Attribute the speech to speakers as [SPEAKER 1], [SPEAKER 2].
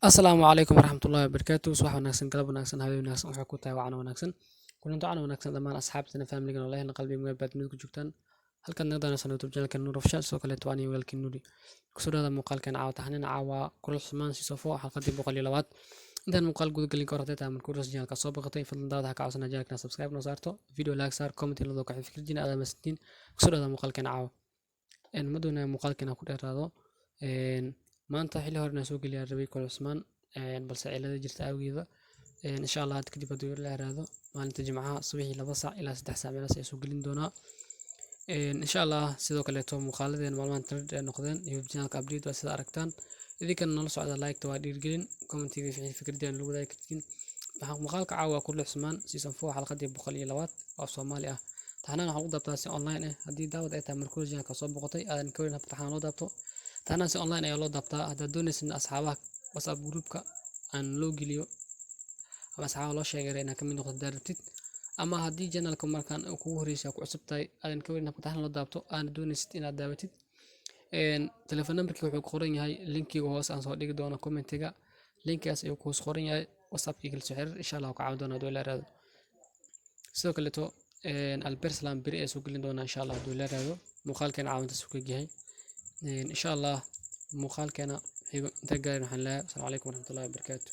[SPEAKER 1] السلام عليكم ورحمة الله وبركاته. صباح وناكسن قلب وناكسن هذي وناكسن waxaa ku tahay wacana wanaagsan kulanto cana wanaagsan dhammaan asxaabtana family-ga walaahina qalbiga meel baad mid ku joogtaan halkan naga daawanaysan YouTube channel-ka Nuur Official soo kale twani weelkii Nuuri kusoo dhawaada muuqaalkan caawa taxnina caawa kula xumaan si soo foo xalqadii 102 intaan muuqaal guud galin ka hortay taamar kuras channel-ka soo baqatay fadlan daawada ka caawisana channel-ka subscribe noo saarto video like saar comment ilo ka fikirjina aad mastiin kusoo dhawaada muuqaalkan caawa maduna muuqaalkan ku dheeraado maanta xilli hore soo geliyaa rabay kula xumaan balse cilada jirta awgeeda insha Allah had kadib haduu la yiraahdo maalinta jimcaha subaxii 2 saac ilaa 3 saac meelaas ay soo gelin doonaa insha Allah sidoo kale to muuqaaladeen maalmahan trend noqdeen YouTube channel-ka update waa sida aragtaan idinkan nala socda like waa dhiirgelin comment-iga fikirdan lagu wadaagi kartiin waxaan muuqaalka caawa ku leexsmaan season 4 xalqadii 102 oo Soomaali ah taana waxaan u dabtaa si online ah hadii daawad ay tahay markuu channel-ka soo boqotay aadan ka weyn taxaan loo dabto taana si online ayaa loo dabtaa hadda doonaysan asxaabaha WhatsApp group-ka aan loo geliyo ama asxaab loo sheegay inaan ka mid noqdo daartid ama haddii channel-ka markaan kugu horeysa ku cusubtahay aadan ka weyn taxaan loo dabto aan doonaysid inaad daawatid telephone number-kii wuxuu qoran yahay link-kiga hoos aan soo dhigi doono comment-iga link-kaas ayuu ku qoran yahay WhatsApp-kiga soo xiriir insha Allah ka caawin doona doo la raado sidoo kale to Albert Salam biri ay soo gelin doona insha Allah doo la raado muuqaalkan caawinta soo kageeyay insha Allah muuqaalkana inta gaarin waxaan leeyahay assalamu alaykum warahmatullahi wabarakatuh